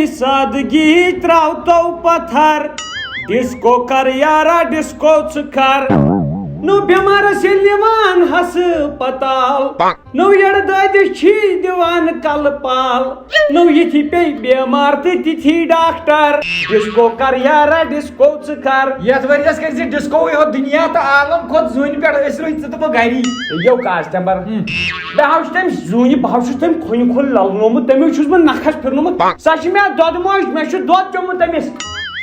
سادگی تراو تو پتھر ڈسکو کر یارا ڈسکو ثر نو بیمارس یلوان ہسپتال نو یڑ دادس دیوان کل پال نو یتھی پی بیمار تو تتھی ڈاکٹر ڈسکو کر یارا ڈسکو ثر یتھ ورس کر ڈسکو یہ دنیا تو عالم کھت زون پہ روز ژٕ تہٕ بہٕ گری یو کاسٹمر بہ ہاو تم زونہ بہ ہاو تم کھن کھن للنومت تمیک چھس بہ نکھس پھرنومت سا چھ مے دۄد موج مے چھ دۄد چومت تمس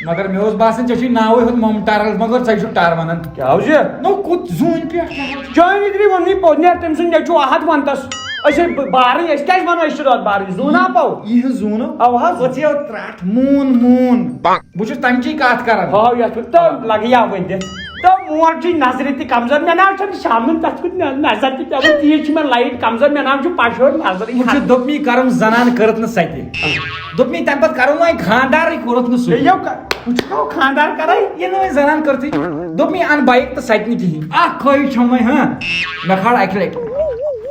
مگر مے اوس باسان ژےٚ چھُے ناوٕے ہوت ممٹار مگر ژٕ چھُکھ ٹار ونان کیا ہو نو کوٚت زوٗنہِ پٮ۪ٹھ چٲنۍ وِدری ووٚنُے پوٚز نیر تٔمۍ سُنٛد نیٚچوٗ احد ونتس أسۍ بارٕے أسۍ کیٛازِ ونو أسۍ چھِ دۄد بارٕے زوٗنا پو یہِ زوٗنو اَوٕ حظ ژےٚ ترٛٹھ موٗن بہٕ چھُس تمچی کتھ کران ہاو یتھ تہٕ لگہِ یا ؤنِتھ تہٕ موج نظرِ تہِ کمزور مےٚ ناو چھنہٕ شامن تتھ کُن نظر تہِ پیوان تیٖژ چھِ مےٚ لایٹ کمزور مےٚ ناو چھُ پشور نظرٕے بہٕ چھُس دوٚپمے کرم زنان کٔرٕتھ نہٕ سۄ تہِ دوٚپمے تمہِ پتہٕ کرو وۄنۍ خاندارٕے کوٚرُتھ نہٕ سُہ وٕچھو خاندار کرے یہِ نہٕ وۄنۍ زنان کٔرتھٕے دوٚپمے ان بایک تہٕ سۄ تہِ نہٕ کِہینۍ اکھ خٲہِش چھم وۄنۍ مےٚ کھال اکہِ لٹہِ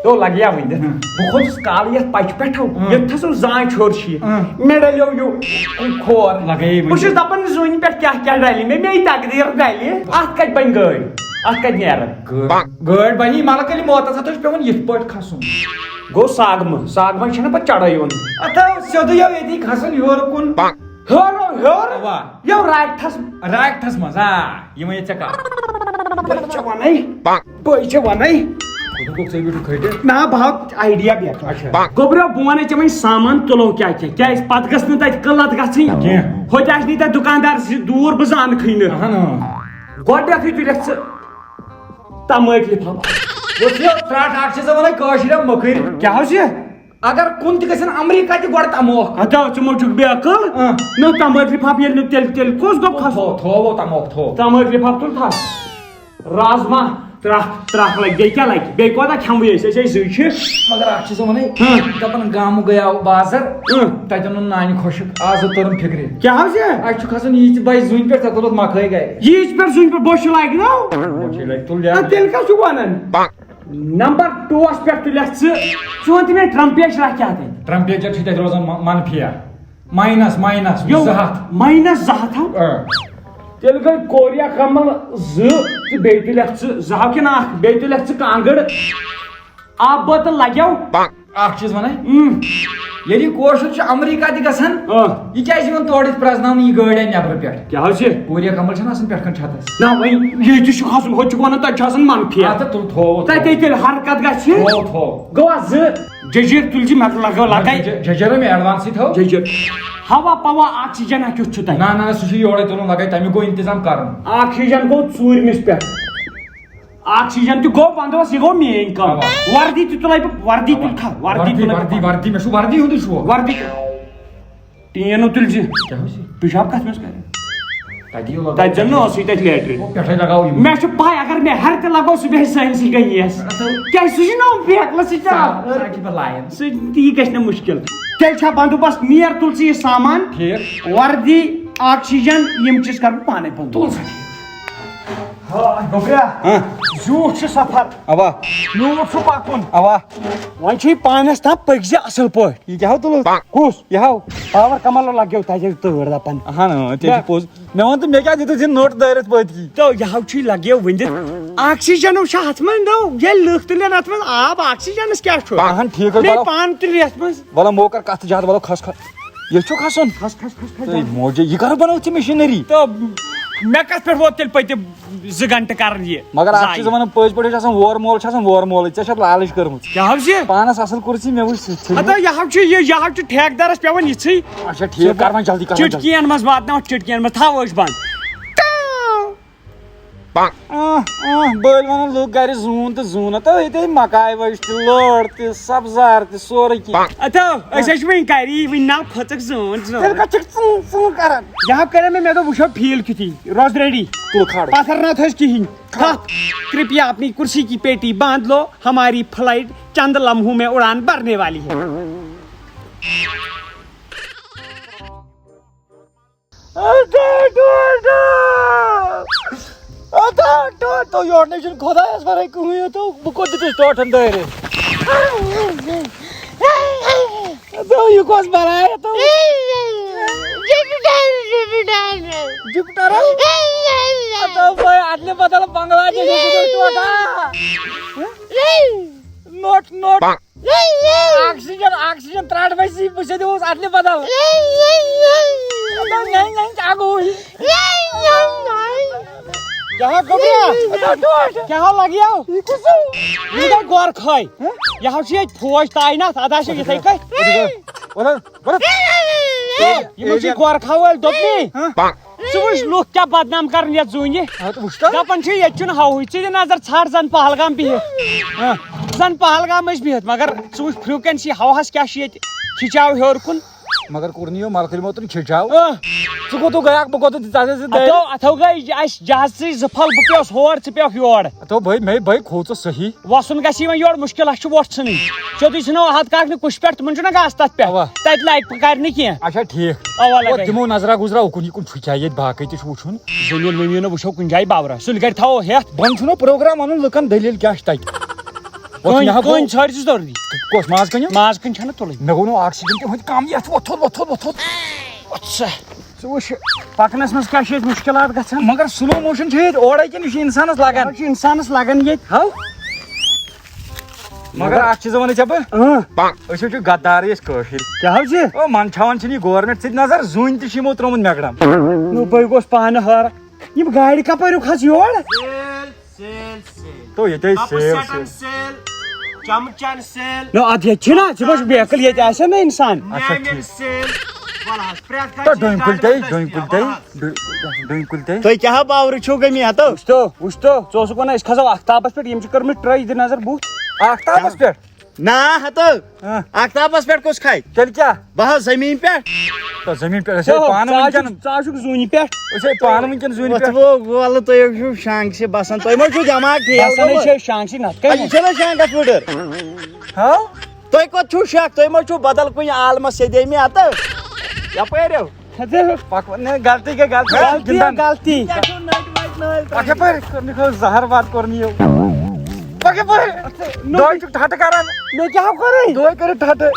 تو لگہِ یا ؤنِتھ بہٕ کھوٚتُس کالہٕ یتھ پچہِ پٮ۪ٹھو ییٚتھس سُہ زانٛہہ چھور چھُ مےٚ ڈلیو یہِ کھور بہٕ چھُس دپان زوٗنہِ پٮ۪ٹھ کیٛاہ کیٛاہ ڈلہِ مے تقدیٖر ڈلہِ اتھ کتہِ بنہِ گٲڑۍ اتھ کتہِ نیرن گٲڑۍ بنی ملک علی موتس اتھ چھُ پیوان یِتھ پٲٹھۍ کھسُن گوٚو ساگمہٕ چھنہ پتہٕ چڑٲے یِوان اتھ سیوٚدُے یو ییٚتی کھسُن یورٕ کُن ہیوٚر یو راکٹھس منٛز یہِ وَنہِ ژےٚ کتھ بہٕ چھِ ونے نا بہٕ ہاو آیڈیا بیٚیہِ گوٚبریو بہٕ ونے ژےٚ وۄنۍ سامان تُلو کیٛاہ کیٛاہ کیٛازِ پتہٕ گٔژھ نہٕ تتہِ قٕلت گژھٕنۍ کینٛہہ ہوٚتہِ آسہِ نہٕ تتہِ دُکاندار دوٗر بہٕ زانکھٕے نہٕ گۄڈنیتھٕے تُلکھ ژٕ تمٲکۍ لِفاف ترٛٹھ اکھ چھِ ژٕ ونان کٲشرٮ۪و مٔکٕرۍ کیٛاہ حظ یہِ اگر کُن تہِ گژھن امریکہ تہِ گۄڈٕ تموکھ ہتو ژٕ مو چھُکھ بے عقل نو تمٲکۍ لِفاف ییٚلہِ نہٕ تیٚلہِ کُس گوٚو کھسُن تھوو تموکھ تھوو تمٲکۍ لِفاف تُل تھاو رازما ترٛکھ لگہِ بیٚیہِ کیٛاہ لگہِ بیٚیہِ کوتاہ کھٮ۪موٕے أسۍ ٲسۍ زٕے چھِ مگر اکھ چھِ ژٕ ونان دپان گامہٕ گٔیاو بازر تتہِ اوٚنُن نانہِ خۄشک آز تٔرٕم فِکرِ کیٛاہ حظ یہِ اَسہِ چھُ کھسُن ییٖژ بجہِ زوٗنہِ پٮ۪ٹھ ژےٚ کوٚرُتھ مکٲے گرِ ییٖژ پٮ۪ٹھ زوٗنہِ پٮ۪ٹھ بوٚچھِ لگہِ نو تیٚلہِ کیٛاہ چھُکھ ونان نمبر 2 پٮ۪ٹھ تُلکھ ژٕ ون تہٕ مےٚ ٹرمپیچرا کیٛاہ تتہِ ٹرمپیچر چھُ تتہِ روزان منفیہ ماینس ماینس 200 تیٚلہِ گٔے کوریا کمل 2 تہٕ بیٚیہِ تُلکھ ژٕ 2 کِنہٕ 1 بیٚیہِ تُلکھ ژٕ کانگٕر آبہٕ بٲتل لگیو اکھ چیٖز ونٕے ییٚلہِ یہِ کٲشُر چھُ امریکہ تہِ گژھان یہِ کیازِ یِوان تورٕ یِتھ پرٛزناونہٕ یہِ گٲڑۍ آیہِ نیبرٕ پٮ۪ٹھ کیٛاہ حظ چھِ کوریا کمل چھنہٕ آسان پٮ۪ٹھ کٔنۍ چھتس نہ وۄنۍ ییٚتہِ چھُ کھسُن ہوٚتہِ چھُکھ ونان تتہِ چھُ آسان منفی تتے تیٚلہِ حرکت گژھِ گوٚوا 2 ججیٖر تُلۍ زِ مےٚ لگے ججر مےٚ ایڈوانسٕے تھوٚو ججیٖر ہوا پوا آکسیجن کیُتھ چھُ تتہِ نہ سُہ چھُ یورے تُلُن لگے تمیُک گوٚو انتظام کرُن آکسیجن گوٚو 4مِس پٮ۪ٹھ آکسیجن تہِ گوٚو بندوبست یہِ گوٚو میٲنۍ کٲم وردی تہِ تُلے بہٕ وردی تُلۍ تھا وردی مےٚ چھُ وردی ہُنٛدُے شوق وردی ٹیٖنو تُلۍ زِ پِشاب کتھ منٛز کرِ تتہِ زن نہٕ ٲسٕے تتہِ لیٹرِن پٮ۪ٹھے لگاو مےٚ چھُ پاے اگر مےٚ ہیٚرِ تہِ لگو سُہ بیٚہہِ سٲنسٕے گٔییس کیازِ سُہ چھُ نہٕ بیکلس سُہ تی گژھِ نہٕ مُشکِل تیٚلہِ چھا بندوبست نیر تُل ژٕ یہِ سامان وردی آکسیجن یِم چیٖز کرٕ بہٕ پانے بندوبست زیوٗٹھ چھُ سفر میوٗٹھ چھُ پکُن وۄنۍ چھُے پانس تام پٔکۍ زِ اصل پٲٹھۍ یہِ کیٛاہ تُل کُس یہِ ہاو پاور کمل لگیو تتہِ تۭر دپان پوٚز مےٚ ووٚن تہٕ مےٚ کیٛاہ دِتُتھ یہِ نٔٹ دٲرِتھ پٔتۍ تو یہِ ہاو چھُے لگیو ؤنِتھ آکسیجنُک چھُ اتھ منٛز نو ییٚلہِ لُکھ تُلن اتھ منٛز آب آکسیجنس کیٛاہ چھُ پانہٕ تُلہِ یتھ منٛز بولو مو کر کتھ زیادٕ بولو کھس یہِ چھُ کھسُن موجے یہِ کر بنٲو ژےٚ مشیٖنری مےٚ کتھ پٮ۪ٹھ ووت تیٚلہِ پٔتِم 2 گنٹہٕ کران یہِ مگر اکھ چیٖز ونان پٔزۍ پٲٹھۍ چھُ آسان وور مول چھُ آسان وور مولٕے ژےٚ چھتھ لالٕچ کٔرمٕژ کیٛاہ حظ یہِ پانس اصل کوٚرُتھ مےٚ وٕچھ یہِ ہاو چھُ ٹھیکدارس پیوان یِژھٕے اچھا ٹھیٖک کر وۄنۍ جلدی چُٹکِین منٛز واتناوَتھ چُٹکِین منٛز تھاو أچھ بنٛد بٔلۍ ونان لُکھ گرِ زوٗن تہٕ زوٗنہ تہٕ ییٚتہِ مکاے وچہِ تہِ لٲر تہِ سبزار تہِ سورُے کینٛہہ أسۍ حظ چھِ وۄنۍ گری وٕنہِ ناو پھٔژٕکھ زٲن تیٚلہِ کتھ چھکھ ژٕ کران یہِ ہاو کریو مےٚ دوٚپ وٕچھو فیٖل کِتھی روز ریڈی پتھر نہ تھٲوِس کِہینۍ کرپیا اپنی کرسی کی پیٹی باندھ لو ہماری فلائٹ چند لمحوں میں اڑان بھرنے والی ہے تو یورنے چھُنہٕ خۄدایس ورٲے کٕہٕنۍ تو بہٕ کوٚت دِتُس ٹوٹھن دٲرِتھ یہِ کۄس براے جپٹر ادلہِ بدل بنگلہ نوٹ نوٹ آکسیجن ترٛٹھ بسی بہٕ دِموس ادلہِ بدل کیا لگیا یہ گئی گور کھائی یہ فوج تعینات ادا یتھے کئی گور کھا ول دپنی ژٕ وٕچھ لُکھ کیٛاہ بدنام کرن یتھ زوٗنہِ دپان چھِ ییٚتہِ چھُنہٕ ہوٕے ژٕ دِ نظر ژھانڈ زن پہلگام بِہِتھ زن پہلگام ٲسۍ بِہِتھ مگر ژٕ وٕچھ فریکوینسی ہوہس کیٛاہ چھِ ییٚتہِ کھِچاو ہیوٚر کُن مگر کورنیو ملکل موتن کھچاو ژٕ کوٚت گیاکھ بہٕ کوٚت اتھو گٔے اسہِ جہازٕے زٕ پھل بہٕ پیوس ہور ژٕ پیوکھ یور تو بھائی کھوژٕ صحیح وسُن گژھِ یِوان یور مُشکل اَسہِ چھُ وۄٹھ ژھٕنٕنۍ سیوٚدُے ژھٕنو ہتھ کاکنہِ کُش پٮ۪ٹھ تِمن چھُنہ گاسہٕ تتھ پٮ۪ٹھ تتہِ لگہِ کرِ نہٕ کینٛہہ اچھا ٹھیٖک اوا لگے دِمو نظرا گُزرا اُکُن یِکُن چھُ ییٚتہِ باقٕے تہِ چھُ وٕچھُن زٔمیٖن ؤمیٖنہٕ وٕچھو کُنہِ جایہِ بابرا سُلہِ گرِ تھاوو ہیتھ وۄنۍ چھُنہ پروگرام انُن لُکن دٔلیٖل کیٛاہ چھِ تتہِ کٔنۍ ژھٲرۍ زِ ضروٗری کۄس ماز کٕنِو ماز کٕنۍ چھنہٕ تُلٕنۍ مےٚ گوٚو نہٕ آکسیجن تہِ ہوٚتہِ کم یتھ وۄتھُن ژٕ وٕچھ پکنس منٛز کیٛاہ چھِ ییٚتہِ مُشکلات گژھان مگر سلو موشن چھُ ییٚتہِ اورے کِنہٕ یہِ چھُ انسانس لگان چھُ انسانس لگان ییٚتہِ ہو مگر اکھ چیٖز ونہٕ ژےٚ بہٕ أسۍ چھِ غدارٕے أسۍ کٲشِرۍ کیٛاہ حظ یہِ منٛدچھاوان چھِنہٕ یہِ گورمینٹ ژٕ دِ نظر زوٗنہِ تہِ چھِ یِمو ترٛوومُت میکڈم بہٕ گوٚژھ پانہٕ حٲران یِم گاڑِ کپٲرۍ کھژ یور تو ییٚتہِ چمچن سیل نو ادٕ ییٚتہِ چھِنہ ژٕ وٕچھ بیکٕل ییٚتہِ آسن نہ انسان تُہۍ کیٛاہ باورٕ چھِو گٔمٕتۍ وٕچھ تو ژٕ اوسُکھ ونان أسۍ کھسو اختابس پٮ۪ٹھ یِم چھِ کٔرمٕژ ٹرٛے دِ نظر بُتھ آفتابس پٮ۪ٹھ نا ہتہٕ اختابس پٮ۪ٹھ کُس کھسہِ تیٚلہِ کیٛاہ بہٕ حظ زٔمیٖن پٮ۪ٹھ زٔمیٖن پٮ۪ٹھ أسۍ ہے پانہٕ وٕنکٮ۪ن ژٕ آسُکھ زوٗنہِ پٮ۪ٹھ أسۍ ہے پانہٕ وٕنکٮ۪ن زوٗنہِ پٮ۪ٹھ وَلہٕ تُہۍ چھِو شانٛگسہِ بسان تۄہہِ ما چھُو دٮ۪ماغ چھِ شانٛگسٕے نتہٕ یہِ چھُنہ شانٛگس پھٕٹر تُہۍ کوٚت چھُو شک تُہۍ ما چھُو بدل کُنہِ عالمس سیٚدیمٕتۍ ہتہٕ یپٲرۍ غلطی گٔے غلطی یپٲرۍ کوٚرنٕکھ زہر واد کوٚرنِیو دۄے چھُکھ ٹھٹہٕ کران مےٚ کیٛاہ کوٚرُے دۄے کٔرِتھ ٹھٹہٕ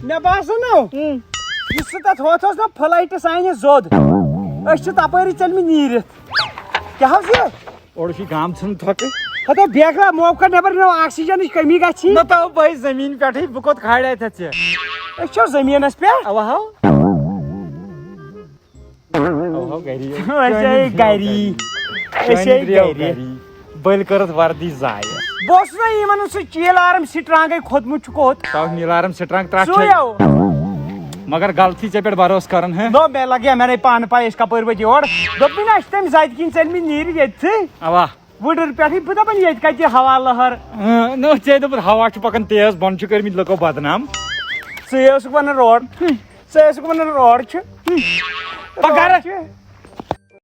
مےٚ باسان یُس سُہ تتھ ہوٚتھ اوس نہ فلایٹہٕ سانہِ زوٚد أسۍ چھِ تپٲری ژٔلمٕتۍ نیٖرِتھ کیٛاہ حظ یہِ اورٕ چھُے گام ژھٕنُن تھۄکہٕ ہتو بیکرا موقع نٮ۪بر نو آکسیجنٕچ کمی گژھِ نہ تو بھائی زمیٖن پٮ۪ٹھٕے بہٕ کوٚت کھالے ژےٚ أسۍ چھو زٔمیٖنس پٮ۪ٹھ اوا ہو بٔلۍ کٔرٕتھ وردی ضایع بہٕ اوسُس نہ یِمن سُہ چیٖلارم سٹرانگے کھوٚتمُت چھُ کوٚت تاو نیٖلارم سٹرنٛگ ترٛٹھ سُے مگر غلطی ژےٚ پٮ۪ٹھ بروسہٕ کران ہے نو مےٚ لگیا مےٚ نَے پانہٕ پاے أسۍ کپٲرۍ وٲتۍ یور دوٚپمٕے نہ أسۍ چھِ تَمہِ زدِ کِنۍ ژٔلمٕتۍ نیٖرِتھ ییٚتھٕے اوا وٕڈٕر پٮ۪ٹھٕے بہٕ دپان ییٚتہِ کتہِ ہوا لہر نہ ژےٚ دوٚپُتھ ہوا چھُ پکان تیز بۄنہٕ چھِ کٔرمٕتۍ لُکو بدنام ژٕ اوسُکھ ونان روڈ ژٕ ٲسٕکھ ونان روڈ چھُ